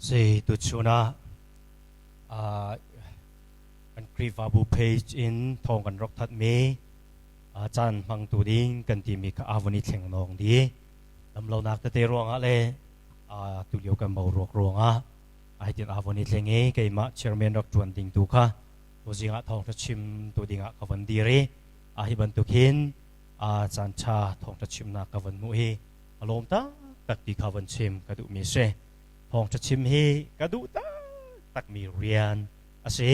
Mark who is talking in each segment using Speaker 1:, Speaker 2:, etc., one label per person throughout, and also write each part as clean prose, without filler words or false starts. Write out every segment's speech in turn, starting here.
Speaker 1: Si tu chuna kan krivabu page in thong kan rok that me chan mang tu ding kan ti mi ka avani thleng nong di lam lo nak te ro nga le tu liu kan mau rok ro nga ai tin avani thleng e ke ma chairman rok chuan ding tu kha tu jinga thong ta chim tu dinga ka van di re hi ban tu khin chan cha thong ta chim na ka van mu hi alom ta tak ti ka van chim ka du mi se thong ta chim hi ka du ta tak mi rian ase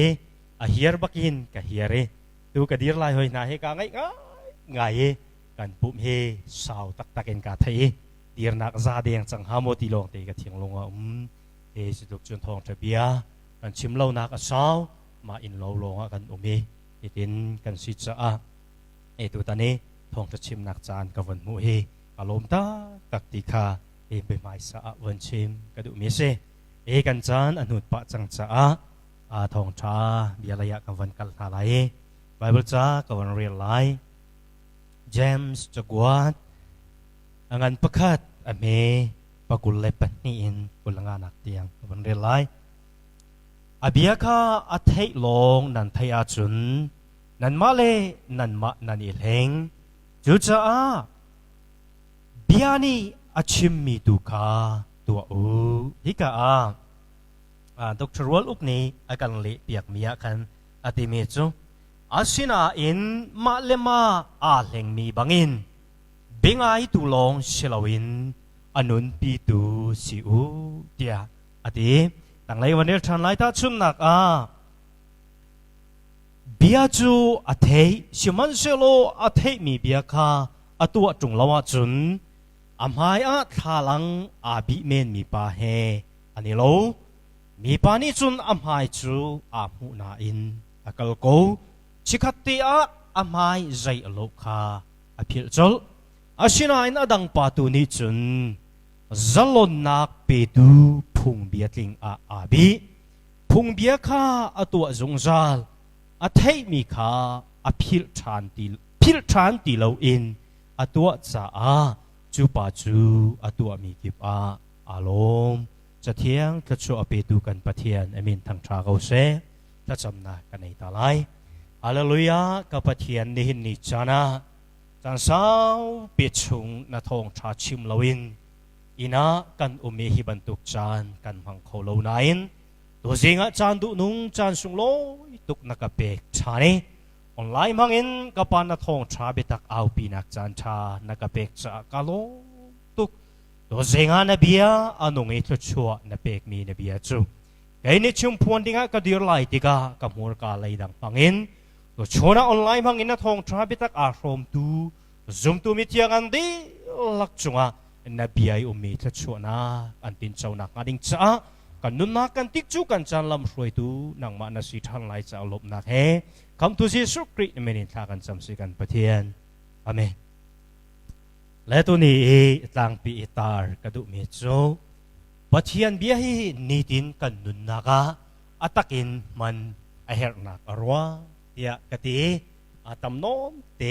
Speaker 1: hiar bakin ka hiare tu ka dir lai hoi na he ka ngai ngai kan pum he sao tak taken ka thai dir nak za deng chang ha mo ti long te ka thiang longa he si tuk chun thong ta bia kan chim lo nak a sao ma in lo longa kan umi itin kan si cha a tu ta ne thong ta chim nak chan ka van mu he alom ta tak ti kha e be mai sa wan chim ka du mi se kan chan anut pa chang cha thong cha bia la ya ka van kal tha lai Bible cha ka van real lai James chagwat angan pakhat ame pakul le pani in kulanga nak tiang ka van real lai abia kha a thei long nan thai a chun nan ma le nan ma nan il heng chu cha bia ni achim mi tu kha tua hi ka Dr. Roll uk ni akan le piak mia kan atimi chu asina in ma lema leng mi bangin bingai tu long silawin anun pi tu si u tia ati tang lai wanel than lai ta chum nak bia chu athei siman selo athei mi bia kha atua tung lawa chun amhai thalang bi men mi pa he ani lo mi pani chun amhai chu mu na in akal ko chikhatte amhai zai alo kha aphil chol asina in adang pa tu ni chun zalon nak pe du phung bia tling abi phung bia kha atua zungzal athei mi kha aphil than ti lo in atua cha chu pa chu atua mi kip alomจะเที่ยงจะชัวเปตูกันปะเทียนอามินทางชาเขาเสจะจำนากันในตาไลฮาเลลูยากับปะเทียนนี่หินนิจานะจันสาวเปียชุงนาทองชาชิมลวินอินะกันอุเมหิบันตุกจานกันพังโคโลนายนตัวจริงจานดุนุงจานสุงโลตุกนักเปกชานีออนไลน์มังอินกับปานนาทองชาเบตักเอาปีนักจานชานักเปกจากาโลตัวเสียงนบีนุ่งเอทชัวนเปกมีนบีจูไอ้นี่ชุมพวนดิ้งก็ดีไลติกากับหัวกาไลดังฟังอินตัวชวนออนไลน์ฟังอินนะทองทราบิตักอารมณ์ตูซุ่มตูมิเทียกันดีลักจุงนบีไออุมีทชัวนะอันตินเจ้านักงานดิ้งจ้ากันนุนนักกันติกจูกันจันลำสวยตูนังมานาสิทันไลจะลบนักเฮคำตุสิสุกริเมนินทากันจำสิกันปะเทียนอเมนและตัวนี้ต่างปีตาร์กระดูมิโซปัจจัยเบียฮีนิดินกันนุนนักอัตักินมันไอเฮร์นักอรัวเดียกติตำนมเต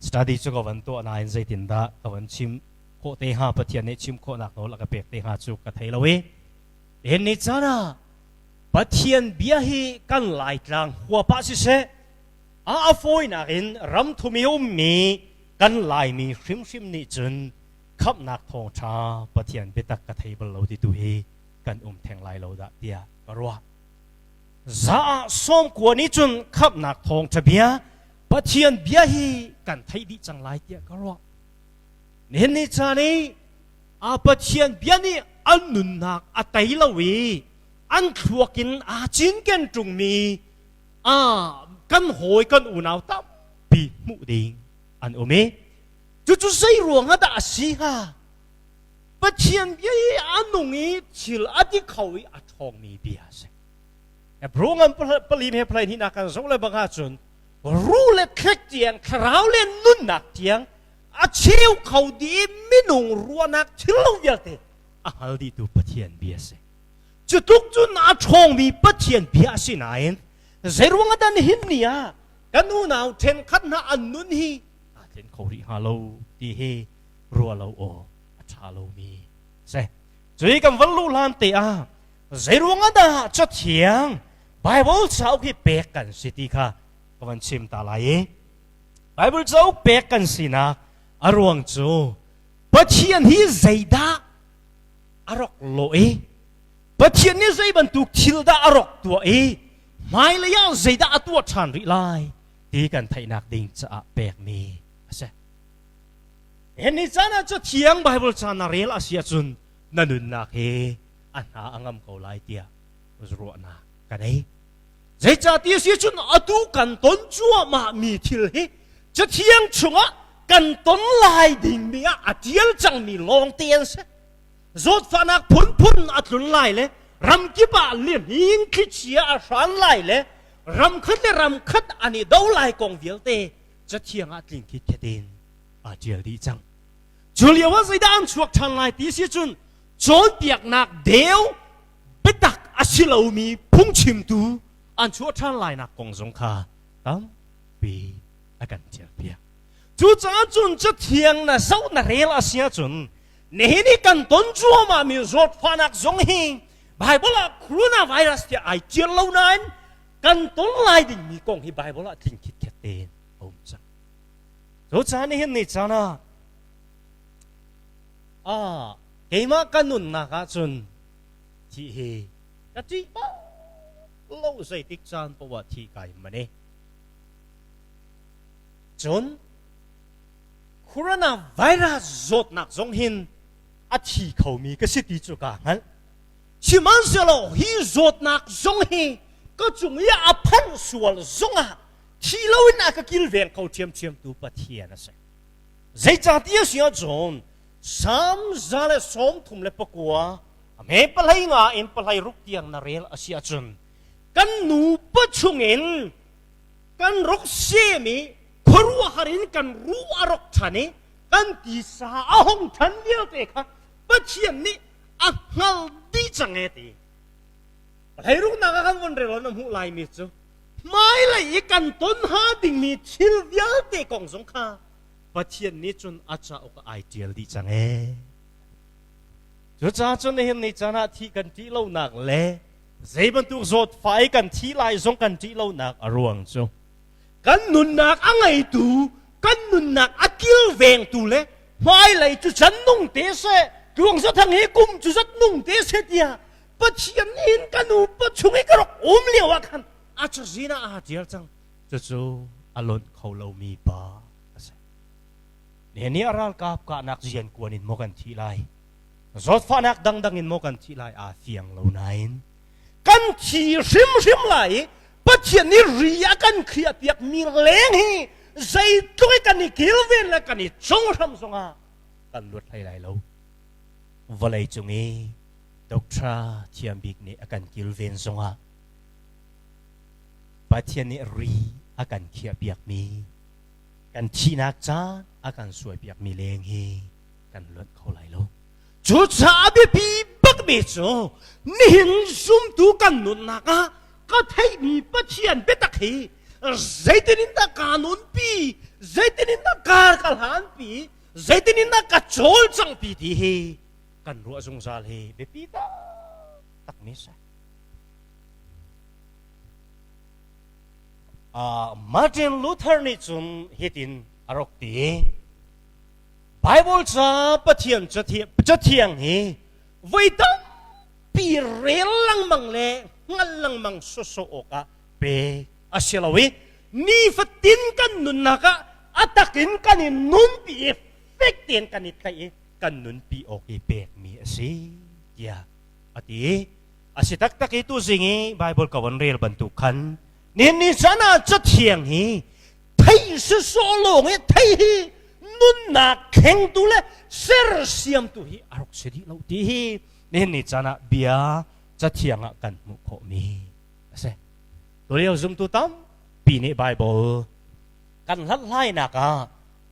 Speaker 1: สตาดิจุกวันตัวนายใจตินดากวันชิมโคเตหาปัจจัยนี้ชิมโคนักโนลักเปกเตหาจุกกระเทลเวเห็นนิจานะปัจจัยเบียฮีกันไล่กลางหัวปัสเสฟอยนักินรำทุมิอุมมีกันลายมีชิมนี่จนขับนักทองชาปะเทียนเบตักกะเทบเราที่ตัวเฮกันแทงลายเราดะเดียกรัวซาส้มกว่านี้จนขับนักทองจะเบียปะเทียนเบียฮีกันไทยดิจังลายเดียกรัวเห็นนี่จานี่ปะเทียนเบียนี่อันนุนนักไตละวีอันขวกินจินกันจงมีกันหอยกันอุณาวตับปีมุดิงอันโอเมจู่ๆใส่รวงอะดาสิฮะปะเทียนเบียอันนุ่งอีชิลอดีเขาอีทองมีเบียสิแต่พระองค์ปลีเมพลายที่นักการสงเลยบางอาจนรู้เลยคลิกเตียงคราวเล่นนุ่นนักเตียงเชี่ยวเขาดีไม่นุ่งรัวนักชิลเวียเตฮัลดีดูปะเทียนเบียสิจุดทุกจุดอาทองมีปะเทียนเบียสินายนใส่รวงอะดันหินเนี่ยกันนู่นเอาเทนขัดน่าอันนุ่นฮีเห็นเขาที่ฮาโลดีเฮรัวเราโอชาโลมีเสจุยกันวันลูลานเตะ ใจรู้งั้นนะจะเถียงไบเบิลจะเอาที่เปกกันสิทีค่ะวันชิมตาลายไบเบิลจะเอาเปกกันสินะอารวงจูปะเทียนที่ใจดาอารกโลเอปะเทียนนี่ใจบรรทุกทิลดาอารกตัวเอไม่เลยยังใจดาตัวชันริไลที่กันไทยนักดิ่งจะเปกมีใช่เห็นนี่จ้านะจะเถียงไบเบิลจะนาเรลอาเซียจุนนั่นนุนนักเฮอันหาอังมเขาไล่เตียรัวนักกันเอใจจะที่เสียจุนอดูกันต้นจัวมามีทิลเฮจะเถียงชงะกันต้นลายดิ่งมีอาเดียลจังมีลองเตียนเสจดฟันักพุ่นอัดลุนไล่เลยรำกิบะเลี้ยนหินคิดเชียอาสานไล่เลยรำคัดเลยรำคัดอันนี้ดาวไล่กองเวียลเตจะเที่ยงอัดลิงคิดแค่เดินอาเจียลดีจังจุลีว่าใจด้านชวกชันไล่ตีเสียจุนโจนเปียกนักเดียวไปตักอาชิลามีพุ่งชิมตูอันชวกชันไล่นักกองสงคาตั้มปีอากันเจียเปียจูจ้าจุนจะเที่ยงนะเศร้านะเรลอาเซียจุนนี่กันต้นจัวมามีรถฟันักสงหิงไบเบิลโคโรนาไวรัสที่ไอเจียนเหล่านั้นกันต้นลายดิ่งมีกองที่ไบเบิลทิ้งคิดแค่เต็นโอ้จังตัวจานี่เห็นนี่จ้านะเกี่ยมากันนุ่นนักจุนที่เฮก็ที่บ้าเล่าใส่ติ๊กจานประวัติที่ไกลมาเนี่ยจนโคโรนาไวรัสรถนักสงหินอาชีเขามีก็สิทธิจุกางั้นชิมันเสลฮีรถนักสงหิก็จงยาพันส่วนสงอ่ะที่เราหน้าก็กิลเวนเขาเทียมตัวปะเทียนะสิใจจัดที่เสียจนสามจาเลสมทุ่มเลปกัวเมปลายงาเอ็นปลายรุกเตียงนาเรลอาเซียจนกันหนูปัจจุบันกันรุกเสียมีครัวหารินกันรู้อารมณ์ฉันนี่กันที่สาห้องฉันเดียวเด็กค่ะปัจจุบันนี้อักฮัลดีจังเอตีให้รู้นักกันวันเรียนน้ำหูไหลมิจูไม่เลยกันต้นหาดิ่งมีชิลเดียวเด็กของสงฆ์ปัจจุบันนี้จนอาจจะอกไอเดียดีจังเอจุดจ้าจนเห็นในจานาที่กันที่เราหนักเลยใจบรรทุกรถไฟกันที่ลายสงกันที่เราหนักอรวงจูกันนุนนักอะไรตูกันนุนนักอากิลเวงตูเลยไม่เลยจุดฉันนุ่งเตะเสดวงสัทางเฮกุมจุดฉันนุ่งเตะเสียปัจจุบันนี้กันนูปัจจุบันก็รกอมเลี้ยวกันอาจจะจีน่าอาเดียจังจะจูอารมณ์เขาเรามีบ้าเนี่ยนี่อารัลกับกานักเรียนกวนอินโมกันที่ไรรถฟ้านักดังอินโมกันที่ไรอาเฟียงเราไหนกันที่ริมไหลปัจจุบันนี้เรียกันเคลียเปียกมีแรงฮีใจตัวกันนี่กิลเวนและกันนี่จงทำสงากันลวดไหลเราวันไหลจงเอดอกทราเทียมบิกนี่อาการกิลเวนสงาปัจจุบันนี้รีอาการเคลียเปียกมีกันที่นักจ้าอาการสวยเปียกมีแรงฮีกันลวดเขาไหลเราจุดสาบีบีบักเบโซนี่เห็นซุ่มตูกันนุนนักก็ไทยมีปัจเจียนเบตักฮีใจตินินตากานุนปีใจตินินตากาลหันปีใจตินินตากาโจลจังปีที่ฮีกันรัวสงสารฮีเบปีตาตักมิสมาร์ตินลูเทอร์นี่จุนฮิตินอารกตีไบเบิลจะปะเทียนจะเทียงฮีไว้ตั้งปีเรลังมังเล่งันลังมังโซโอกะเปอาเชลวินี่ฟัดตินกันนุนนักอัตกินกันนุนปีเฟกเตียนกันนิดไกกันนุนปีโอเคเปกมีสิยาอติอาศิตักตักitu singi Bible kawan real bentukanนี่ฉันจะเทียงฮีไทยสุโซโลงไทยนุนนักแข่งตัวเลยเสือเสียมตัวฮีอารมณ์เสียดีเราดีนี่ฉันเบียจะเทียงกันมุขมีใช่ตัวเดียวซุ่มตัวตั้มปีนี้ไบเบิลกันลัดไล่นัก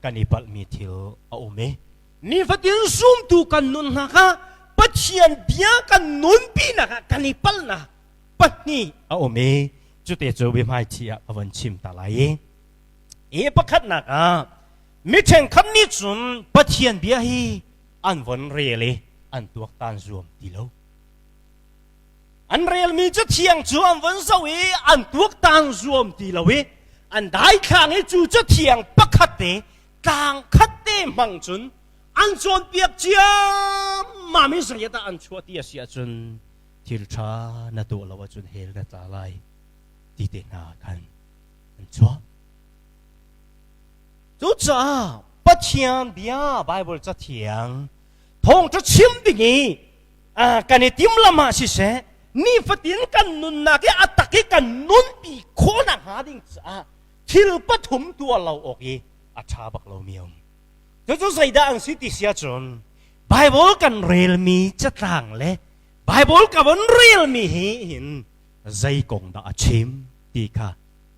Speaker 1: กันอีปัลมีทิลเอาไหมนี่ฟัดยินซุ่มตัวกันนุนนักปัจเจียนเบียกันนุนปีนักกันอีปัลนะปัจนี่เอาไหมจุดเดียวจะวิมายที่อวันชิมตาไลปัจขัดนักมิเชนคันนี้จุนปัจเจียนเบียฮีอันวันเรียเลยอันตัวตันรวมดีแล้ว an rel mi chu thiang chu am wan so e an tuak tang zuam ti lo we an dai khang e chu chu thiang pakhat te tang khat te mang chun an chon piak chia ma mi sa ya ta an chua ti sia chun thil tha na tu lo wa chun hel na ta lai ti te na kan an chua chu cha pa thiang bia bible cha thiang thong cha chim bi ngi kan e tim lama si se ni fatin kan nun na ke atake kan nun pi khona ha ding cha thil pathum tua lo oki a tha bak lo miom chu sai da ang si ti sia chon bible kan rel mi cha tang le bible ka von rel mi hi hin zai kong da achim ti kha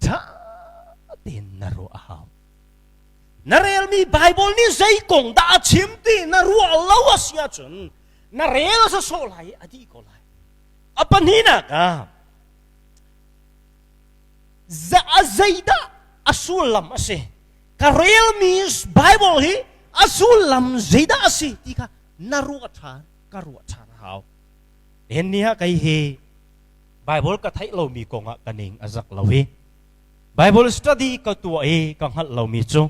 Speaker 1: tha tin na ro a haw na rel mi bible ni zai kong da achim ti na ro lo a sia chon na rel sa so lai adi ko lai apan hina ka za zaida asulam ase ka real means bible hi asulam zaida ase ti ka naru atha karu atha haw en nia kai he bible ka thai lo mi konga kaning azak lawi bible study ka tu e ka hal lo mi chu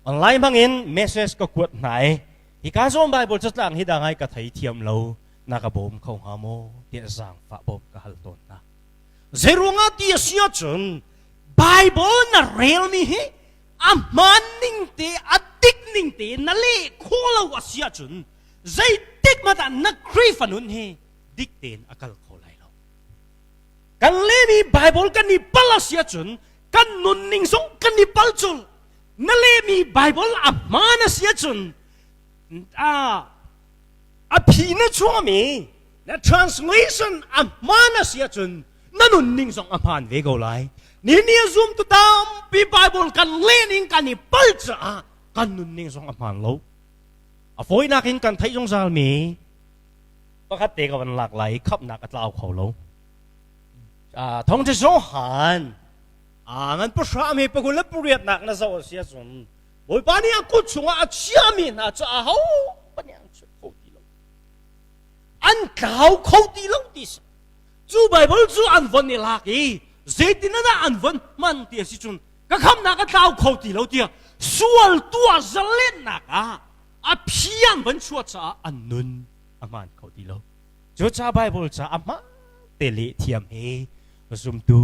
Speaker 1: online bangin message ka kuat nai hi ka zom bible chatlang hi dangai ka thai thiam lo na ka bom khau ha mo ti sang fa bom ka hal ton na zerunga ti sia chun bible na real mi hi aman ning te atik ning te na le khola wa sia chun zai tik ma da na kri fanun hi dik ten akal kholai lo kan le mi bible kan ni pala sia chun kan nun ning song kan ni pal chul na le mi bible amana sia chun a phi na chua mi na translation amana sia chun na nun ning song aman ve go lai ni zoom to tam pi bible kan lening kan ni pal cha kan nun ning song aman lo a foi na kin kan thai jong sal mi pakhat te ka van lak lai khap na ka tlau khau lo thong che so han ngan pu sha mi pa kun la puriat nak na zo sia chun boi pa ni a ku chunga a chia mi na cha ho pa nyang chu ko ti lo an kau khau ti lo ti chu bible chu an von ni lak i zaitin na an von man ti si chun ka kham na ka tau khau ti lo ti sual tua zalen na ka a phiam van chua cha an nun aman khau ti lo chu cha bible cha ama te le thiam he zum tu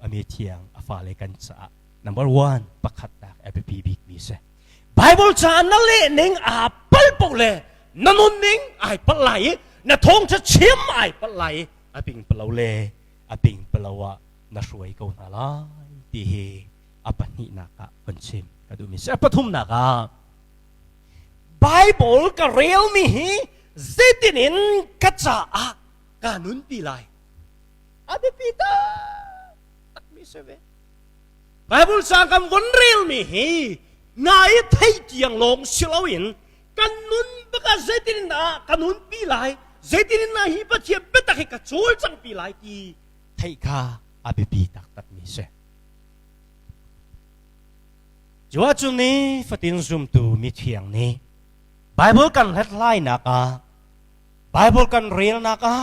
Speaker 1: ami thiang afa le kan cha number 1 pakhat tak fp big mi se bible cha na le ning a pal po le na nun ning ai pal lai na thong cha chim ai pal lai a ping palo le a ping palawa na suai ko na lai ti he apani na ka pan chim ka du mi se pathum na ka bible ka real mi hi zitinin ka cha a kanun pi lai abi pita tak mi se ve bible sang kam gon real mi hi ngai thai tiang long silawin kanun baka zitinin na kanun pi lai zitinin na hi pa thiam pe tak ka chul chang pi lai ti thai ka abi pi tak mi se jua chu ni fatin zum tu mi thiang ni bible kan headline na ka bible kan real na ka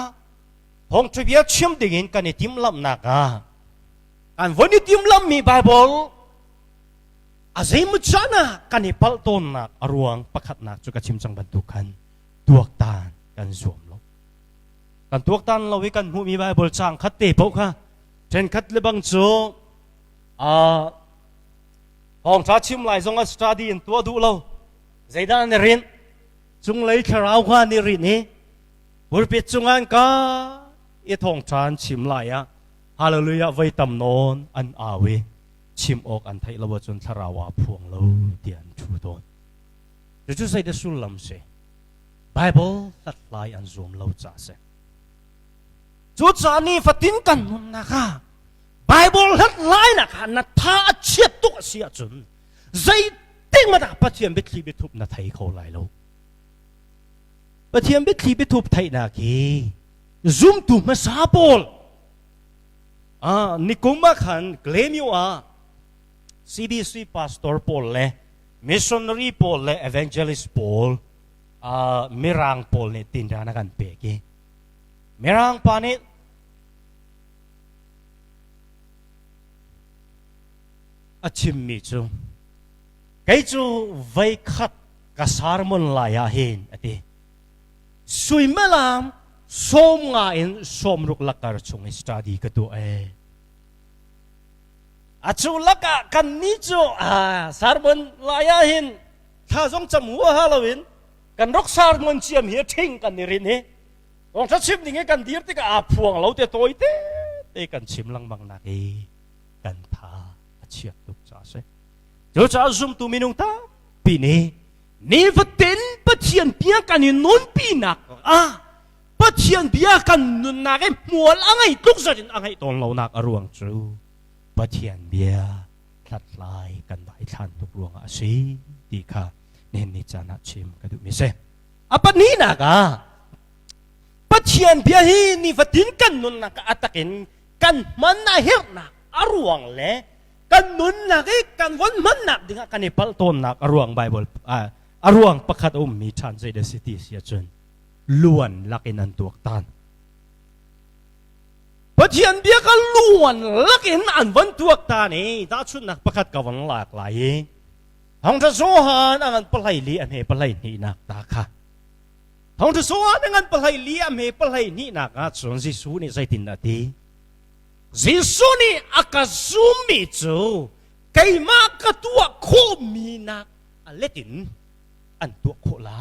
Speaker 1: hong trivia chim dingin kan itim lam na ka kan voni tim lam mi bible azai mu chana kan ipal ton na aruang pakhat na chu ka chim chang bantukan tuak tan kan zuam lo kan tuak tan lo wi kan hu mi bible chang khat te pau kha chen khat le bang chu hong cha chim lai zong a study in tua du lo zaidan ne rin chung lei kharau kha ni rin ni bur pit chungan ka i thong chan chim lai a hallelujah vai tam non an awe chim ok an thai lawa chun tharawa phuang lo tian thu don chu sai de sul lam se bible tat lai an zoom lo cha se chu cha ni fatin kan nun na ka bible tat lai na ka na tha chiat tu sia chun zai ting ma da pathiam be thli be thup na thai kho lai lo pathiam be thli be thup thai na ki zoom tu ma sa pol nikuma khan claim you CBC pastor Paul le missionary Paul le evangelist Paul mirang Paul ne tinda na kan pe ki mirang pa ne อาชิมมีจูไกจูไว้ขัดกษารมันลายเห็นอดีสุยเมลามส้มงาอินส้มรุกลักการชงสตาดีกตัวอาจูลักกันนี้จูสารมันลายเห็นถ้าจงจำหัวฮาโลวีนกันรักษามันเชียมเหี้ยทิ้งกันนี่รินเฮลองทัชชิมนี่ไงกันดีร์ที่ก็อาพวงเราแต่ตัวเต้กันชิมลังบังนักกันท่าเชียตุกจ้าเสเจ้าจ้าซุ่มตุมินุงตาปีนี้นี่วัดเต็นปะเทียนเปียกันนี่นุนปีนักปะเทียนเปียกันนุนนักมัวละไงตุกจะจินอะไรตอนเรานักอรวงจูปะเทียนเปียทัดลายกันได้ทันตุกรวงอาศีดีค่ะเน้นนิจานะชิมกันดูมิเสปะนี้นักปะเทียนเปียฮีนี่วัดเต็นกันนุนนักอัตกินกันมันน่าเหี้ยนักอรวงเลยกันนุนนักกันวันมันนักดิ่งกันในพัลต้นนักอรวงไบเบิลอรวงประคัดมีชันใจเดสิติเสียจนล้วนลักอินันตัวตันปะเทียนเบียกันล้วนลักอินอันวันตัวตันนี่ถ้าชุดนักประคัดกับวันหลากหลายห้องทศวรรษอันปลายลีอันเหปลายนี่นักตาค่ะห้องทศวรรษอันปลายลีอันเหปลายนี่นักส่วนสิสูนี่ใจตินนาทีสิสุนีอากาซุมิจูไกมากตัวโคมีนักเลตินอันตัวโคลา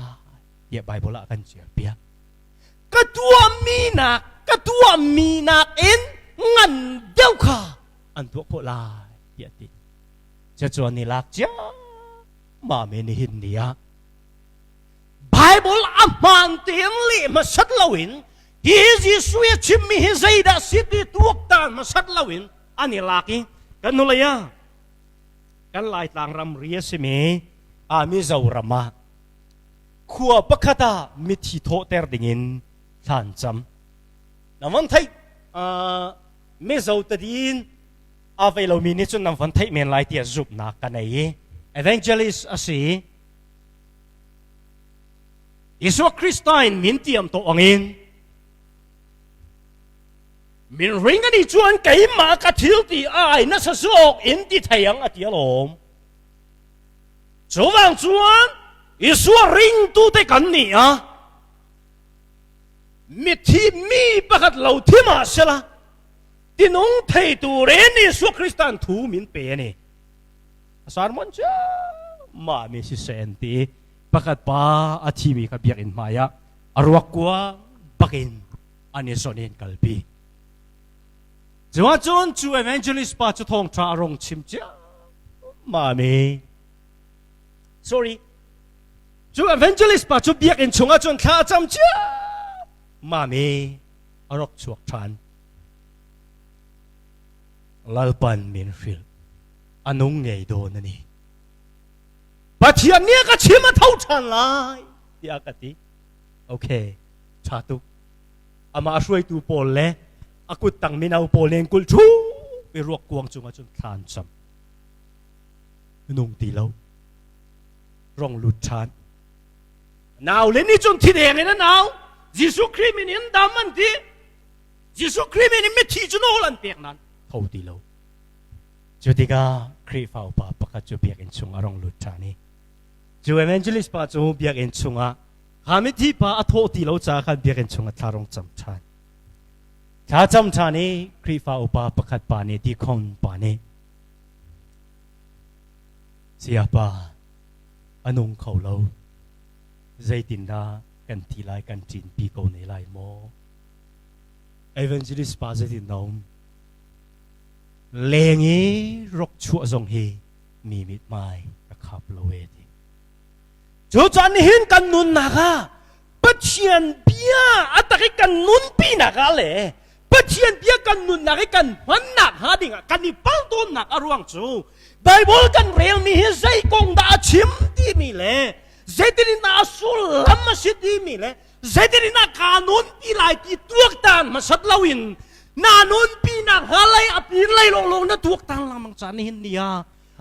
Speaker 1: เยบายโบราณกันเจียเปียกตัวมีนักเอ็นงันเดียวค่ะอันตัวโคลาเยติจะจวนนี่ลักจ้ามาเมนิหินเนียไบเบิลอามันเตียนลีมาสัตลวินYesus suya cimi zaida siti tuaktan masat lawin ani laki kan nulaya kan lai tang ram ria simi ami zaurama khua pakata mithi tho ter dingin than cham nawan thai me zau tadin avelo mini chun nam van thai men lai tia zup na kanai evangelist asi Isu Christine min tiam to angin min ring ani chuan kai ma ka thil ti ai na sa sok in ti thayang atia lom chuwang chuan isu ring tu te kan ni mi thi mi pakhat lo thima sela tinong thei tu re ni su Christian thu min pe ni sarmon cha ma mi si senti pakhat pa athi mi ka biak in maya arwak kwa bakin ani sonin kalpi Jua chun chu evangelist pa chu thong tra rong chim cha mami sorry chu evangelist pa chu biak in chunga chun tha cham cha mami arok chuak than lalpan min fil anung ngei do na ni pathian nia ka chima thau than lai ya ka ti okay cha tu ama shroi tu pol le akut tang minaw poleng kul chu piruak kuang chunga chun than sam nung tilaw rong lut chan naw le ni chun thi deng na naw jisu krimin in daman ti jisu krimin in me thi chu no lan pek nan thau tilaw chutika kri fau pa pakat chu pek in chunga rong lut chani chu evangelist pa chu pek in chunga kami thi pa atho tilaw cha khan pek in chunga tharong cham chanถ้าจำชานี้ครีฟ้าอุปาประคัดปานีที่คอนปานีเสียป่าอนุงเขาเราใจตินดากันทีไลกันจินปีโกในไลโมเอเวนจิลิสปาใจตินน้องเลงี้รกชั่วทรงเฮมีมิดไม้กระขับละเวทีจูจันเห็นกันนุนนักปัจเจียนเบียอัตริกันนุนปีนักเลยปัจเจียนเบียกันนุนนักกันมันนักหาดิ่งกันนี่ปังต้นนักอรวงจูไบเบิลกันเรียลมีใจกงดาชิมที่มีเลยใจที่น่าสุลลัมมาสิที่มีเลยใจที่น่าการนุนที่ไหลที่ตัวตันมาสัตลวินนานุนปีนักหาไหลอภิไหลลงนั่นตัวตันละมังจานี่นี่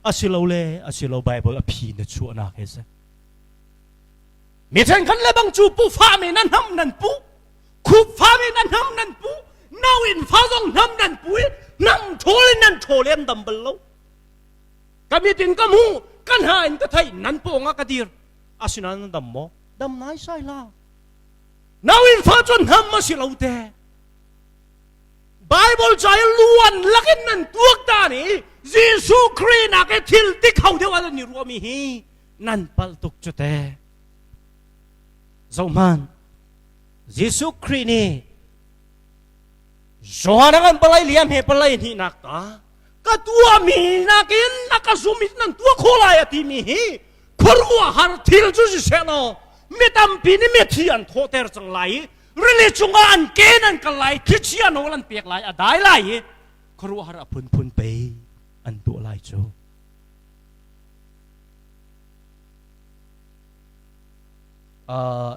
Speaker 1: อาศิลาเลยอาศิลาไบเบิลอภินั่นชัวนักเฮซ่มีท่านคันเลบังจูปูฟ้ามีนั่นทำนั่นปูคูฟ้ามีนั่นทำนั่นปูนาวินฟ้าต้องทำนั่นปูนั่งโถเลนั่นโถเลนดัมเบลโล kami tin kamu kan hain ka thai nan po nga kadir asinan dam mo dam nai sai la nawin fa chon ham ma silaute Bible chai luan lakin nan tuak ta ni Jesu Christ na ke thil ti khau de wa ni ruami hi nan pal tuk chute Zoman Jesu Christ ni Zohanangan palay liam he palay ni nakta Katua mi nakin nakasumit ng tua kulay at imihi Kurwa har til su si seno Metam pini metian thoter sang lai Religion kenan kalay Kichian walan piak lai aday lai Kurwa har apun pun pe An tu lai jo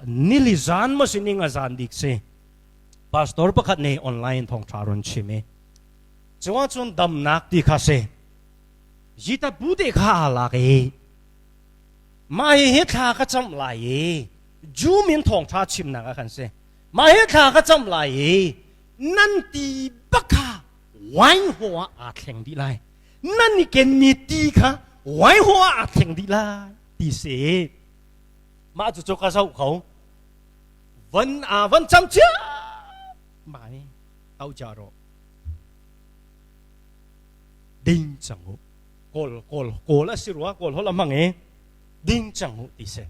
Speaker 1: Nilizan mo sining azan diksi Pastor pakat ni online thong charon chime Jawa chun dam nak di khase Jita bude kha ala ke Mai he tha ka cham lai Ju min thong cha chim na ka kan se Mai he tha ka cham lai Nan ti bakha Wai hoa a theng di lai Nan ni ken ni ti kha Wai hoa a theng di lai Di se Ma chu chu ka sau khẩu Vẫn chăm chia Mãi Tao chả rồi Đinh chẳng hụ Cô là xí rùa Cô là mang ấy Đinh chẳng hụ tí xe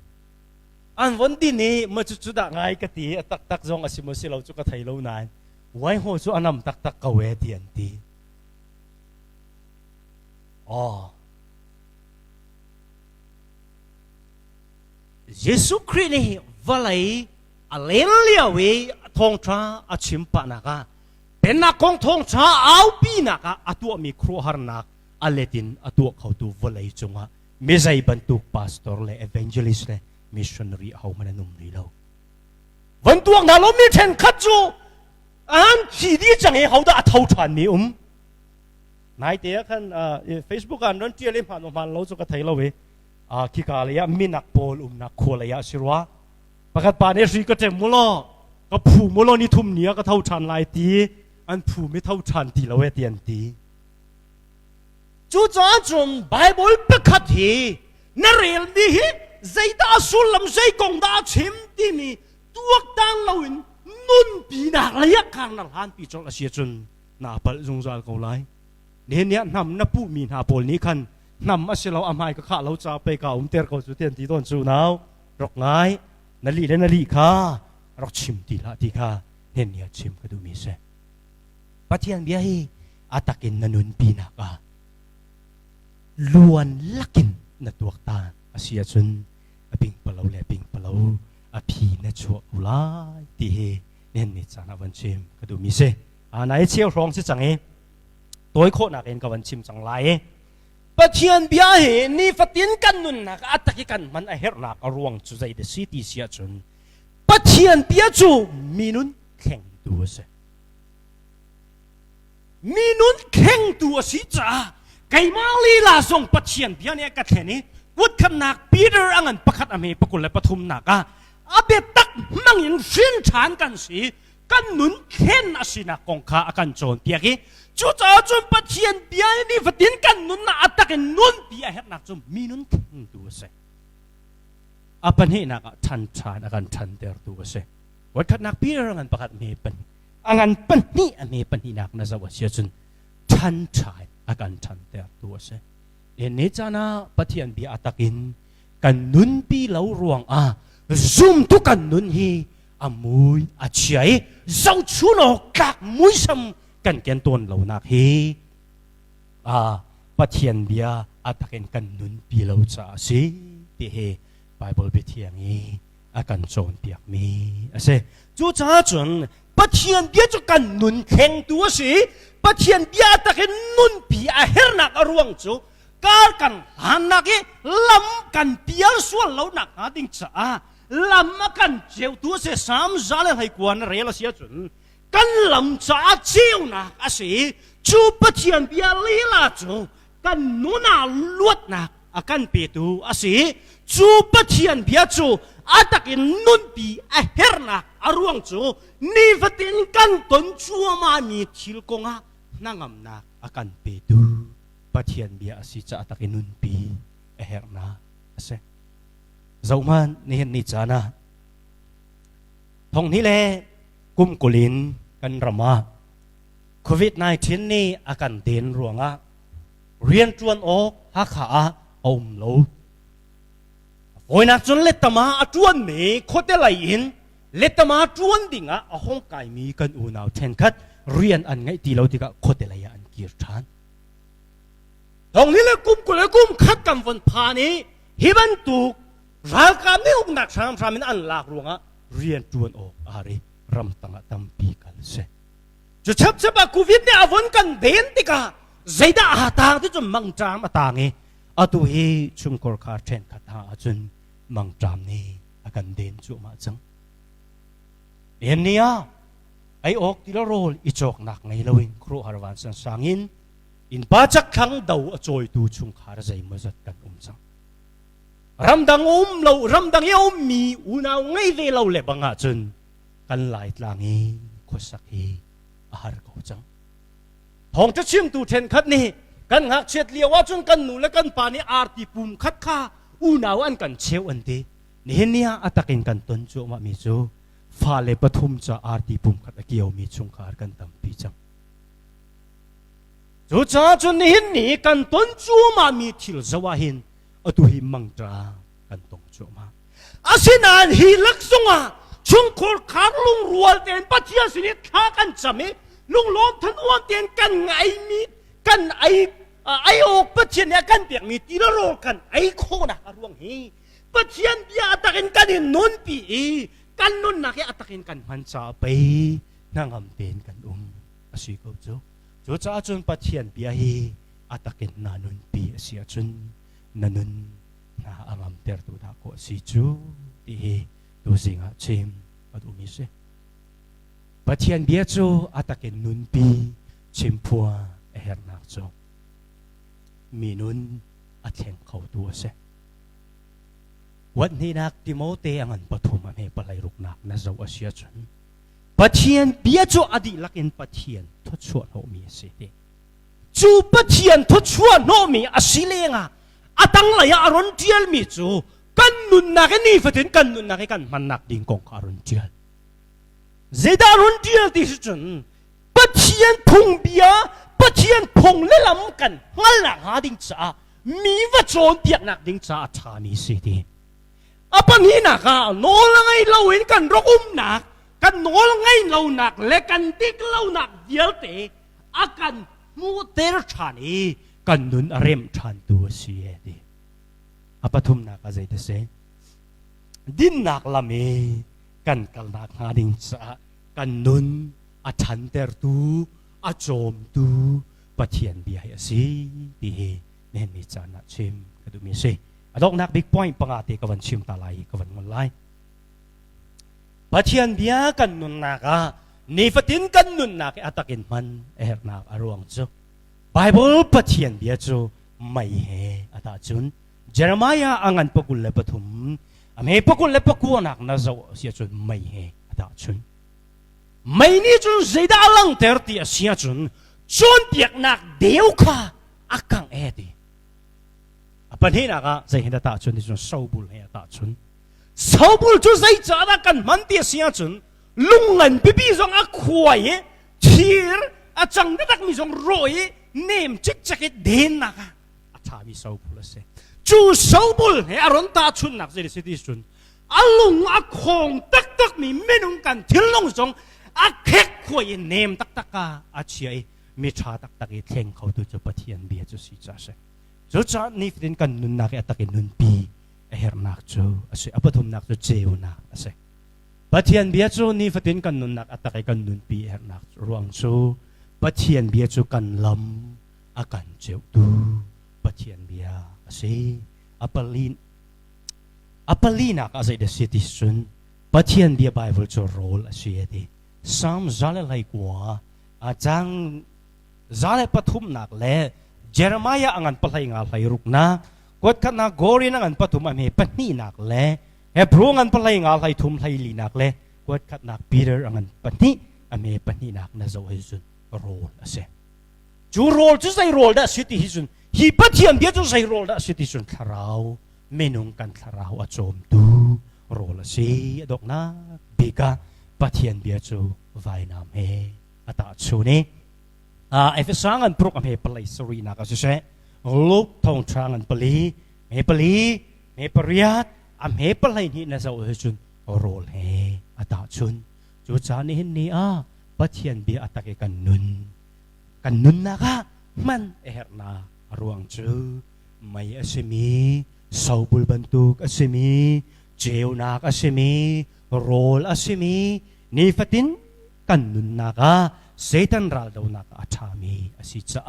Speaker 1: Anh vẫn đi nè Mà chú đã ngay cái tí Tắc dòng xí mơ xí lâu chú có thấy lâu nàn Quay hồ chú anh nằm tắc cầu ế tiền tí Giêsu Christ này Và lấy lên liao về Thong cha a chimpa naka Pena kong thong cha au pi naka Atua mi kro har nak Aletin atua kau tu valay chunga Mezay bantuk pastor le evangelist le Missionary hau mananum nilaw Vantuang nalo mi ten katsu An chi di chang e hau da atau chan mi Nai te kan Facebook an ron tia lim han man lo chu ka thai lo we Kika le ya minak pol nak ko le ya sirwa Pakat pa ne ri ka te mulo Ka phu mulo ni thum nia ka thau chan lai ti An phu mi thau chan ti lo we tian ti Chu cha chum Bible pakat hi Na rel mi hi Zai da sul lam zai kong da chim ti mi Tuak dang lawin Nun pi nak la yak kang nal han pi chok la sia chun Na pal zung zal ko lai Nen ya nam na pu min ha pol ni khan Nam a silaw amai ka kha lo cha pe ka ter ko chu tian ti don chu naw Rok ngai Na li le na li kha Rok chim ti la ti kha Nen ya chim ka du mi se Patian bia hi Atakin na nun pi na ka Luan lakin na tuak ta Asia chun Aping palaw le aping palaw Api na chua ulai Ti he Nen ni chana van chim ka du mi se Nai chiao rong si chang he Tôi khổ nạc em ka van chim chang lai he Patian bia he Ni fatin kan nun na ka ataki kan man a her nak Aruang chu zay de city siya chun Patian bia chu Minun keng du se Minun keng du si cha Kay mali la song patian bia ni ka theni Wut kan nak Peter angan pakat ame pakul pathum naka Abe tak mangin sin chan kan si Kan nun ken asina kong ka akan chon piaki Chu cha chun patian bia ni fatin kan nun na atakin nun bia het nak chum minun keng du se Apan hi naka chan chan akan chan der du se Wut kan nak Peter angan pakat me pan Angan pan ni ame pan hi nak na zawa siya chun Chan chan akan chan der du se Ini jana patian bi atakin kan nun pi lau ruang zoom tu kan nun hi amui achiai zau chuno kak mui sam kan ken ton lau nak hi patian bia atakin kan nun pi lau cha si ti he Bible bi thiang hi akan chon piak mi ase chu cha chun patian bia chu kan nun kheng tu si patian bia atakin nun pi a her nak ruang chu Kar kan hanaki lam kan pial sual lau nak ading cha lam kan jeu tu se sam zale hai kwan rela sia chun kan lam cha chiu na asi chu patian bia lila chu kan nuna luat na akan pe tu asi chu patian bia chu atakin nun pi a herna aruang chu ni fatin kan ton chu ma mi thil konga nangam na akan pe tu pathian bia si cha atakin nun pi eherna ase zauman ni hen ni chana thong ni le kum kulin kan rama COVID-19 นี่อาการเด่นรัวงะเรียนจวนออกฮักขาอมโลโอยนักจนเล็ดตมาจวนนี่โคตรไหลอินเล็ดตมาจวนดิ่งอ่ะห้องกายมีกันอูนาวเทนคัดเรียนอันไงตีเราที่ก็โคตรไหลอันเกียรติชานตรงนี้เลยกุมกุเลยกุมคัดกันวันพานี้ฮิบันตุกรักกันนี่อุปนักชามชามินอันหลากรัวงะเรียนจวนออกอะไรรำตั้งตั้มปีกันเสจะชับชับโควิดเนี่ยวันกันเด่นติกาใจด่าตางที่จนมังจามตางเออตัวเฮชุมกอร์คาเทนขัดหาจนมังจามนี่อาการเด่นจู่มาจังเด่นเนี่ยไอออกที่ละโรลอีจอกหนักไงละวินครูฮารวันสังสังอินอินป้าจักขังดาวจอยตูชุมขาร์ใจมาจัดกันจังรำดังเรารำดังเยอมมีอุณาวไงเวลาเล็บังอาจนกันหลายลางเอคุสักเฮอาหารเขาจังทองจะเชื่อมตูเทนคัดนี่กันหักเฉียดเลี้ยวว่าจนกันหนูและกันป่านี้อาร์ติปุ่มคัดข้าอูนาวอันกันเชี่ยวอันดีนี่เนี่ยอัตกินกันต้นจูมามีจูฟ้าเลปฐุมจะอาร์ติปุ่มคัดเกี่ยวมีชงขากันตั้มปีจังจูจ้าจนนี่กันต้นจูมามีทิลสวาหินอตุหิมังจากันตรงจูมาอาศินานฮิลักษงะช่วงโคลคาร์ลุงรัวเต็นปัจเจียสินิท้ากันจำเอลุงล้อมทันอ้วนเตียนกันไงมีกันไอโอกปัจเจียนเนี่ยกันเปียกมีตีละโรกันไอโคนะอารวงเฮปัจเจียนเบียอัตกินกันนนปีกันนนนักอัตกินกันมันจะไปนั่งอำเต็นกันอาศัยเขาโจจ้าจนปัจเจียนเบียเฮอัตกินนานนปีอาศัยจนนันน่าอำเต็นตัวทักก็สิจูที่ดูสิงะเชมมาดูมิเสปัจเจียนเบียโจอัตกินนุนปีเชมพัวเอฮร์นักโจมีนุนอัตเชงเขาตัวเสวันนี้นักติโมเตอันปฐมอเมปลายรุกนักน่าจะว่าเสียจนปัจเจียนเบียโจอดีลักอินปัจเจียนทุชวนโนมีเสด็จจูปัจเจียนทุชวนโนมีอาศิเลงะอาตังเลยอารอนเจียลมีจูกันนุนนักนี่ฟัดกันนุนนักกันมันนักดิ่งกงอารอนเจียลเจดารอนเจียลที่สุดปัจเจียนพงเบียปัจเจียนพงเล่ลำกันงั้นหลังหาดิ่งจ้ามีวัดโจนเปียกนักดิ่งจ้าชามีสิดีอาปันนี้นักโนละไงเราเห็นกันรกุมนักกันโนละไงเราหนักและกันติ๊กเราหนักเดียวเตะอากันมูเตอร์ชานีกันนุนเริ่มชันตัวเสียดีอาปทุมนักอะไรเดเซดินนักละเมกันกันนักหาดิ่งจ้ากันนุนอาชันเตอร์ตูอาโจมตูปัจเจียนเบียร์สิดีเน้นมีจานะชิมก็ดูมีสิอดอกนักบิ๊กพอยต์ปังอาติกับวันชิมตาไลกับวันวันไลปัจเจียนเบียร์กันนุนนักนี่ฟัดดินกันนุนนักอัตกินมันเอร์นักอารวงจูไบเบิลปัจเจียนเบียร์จูไม่เฮอัตจุนเจเรมายาอังันปกุลเลปทุมอเมปกุลเลปกัวนักน่าจะเสียจุนไม่เฮอัตจุนไม่นี่จุนเจดาลังเตอร์ตีเสียจุนจนเปียกนักเดียวค่ะอากังเอดีปัญหานักใจเห็นตาจุนที่จุนสู้บุลเฮตาจุนสู้บุลจุนใจจ้านักกันมันเตียเสียจุนลุงเงินปีปีจงอาควายทีร์อาจังนักมีจงรอยเนมจิกจักเดินนักอาชามีสู้บุลเสจูสู้บุลเฮอารอนตาจุนนักใจสิที่จุนอาลุงอาคงตักมีเมนุงกันที่ลงจงอาเค็กควายเนมตักอาเชียมีชาตักเข่งเขาตัวจะปะเทียนเบียจะสิจ้าเสจูจ้านี่ฟินกันนุนนักอัตกินนุนปีเฮร์นักจูอาศัยอปทุมนักจูเจวนักอาศัยปะเทียนเบียจูนี่ฟินกันนุนนักอัตกินนุนปีเฮร์นักรวงจูปะเทียนเบียจูกันลำอากันเจวดูปะเทียนเบียอาศัยอปลีนักอาศัยเดสิติสุนปะเทียนเบียไบเบิลจูโรลอาศัยเดซ้ำจัลเลไลกว่าอาจังจัลเลปฐุมนักเล่เจเรมายาอังันปะไลงาไลรุกนักกดกันนักโกรีนังันปฐุมอเมปนีนักเล่เฮบรูงันปะไลงาไลทุมไลลีนักเล่กดกันนักปีเตอร์อังันปนีอเมปนีนักน่าจะว่าจุนโรลอาศัยจูโรลจุดใจโรลได้สิที่จุน hi pathian bia chu sai rol da city sun tharau menung kan tharau a chom tu rol si dok na bika pathian bia chu vai nam he ata chu ni efesang an prok am he play sorry na ka se lup thong trang an pali me pariat am he play ni na sau he chun rol he ata chun chu cha ni hin ni a pathian bia atake kan nun na ka man er na ruang chu mai asimi saubul bantuk asimi jeu nak asimi rol asimi ni fatin kan nun na ka Satan ral daw na ka atami asitsa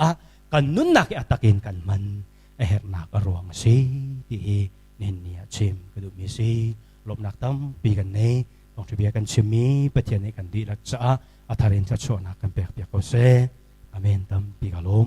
Speaker 1: kan nun na ki atakin kan man er na ka ruang si ti nen niya chim kadu mi si lop nak tam pi kan nei tong tibia kan chimi pathian nei kan di lak cha atharin cha chona kan pek pek ko se amen tam pi galom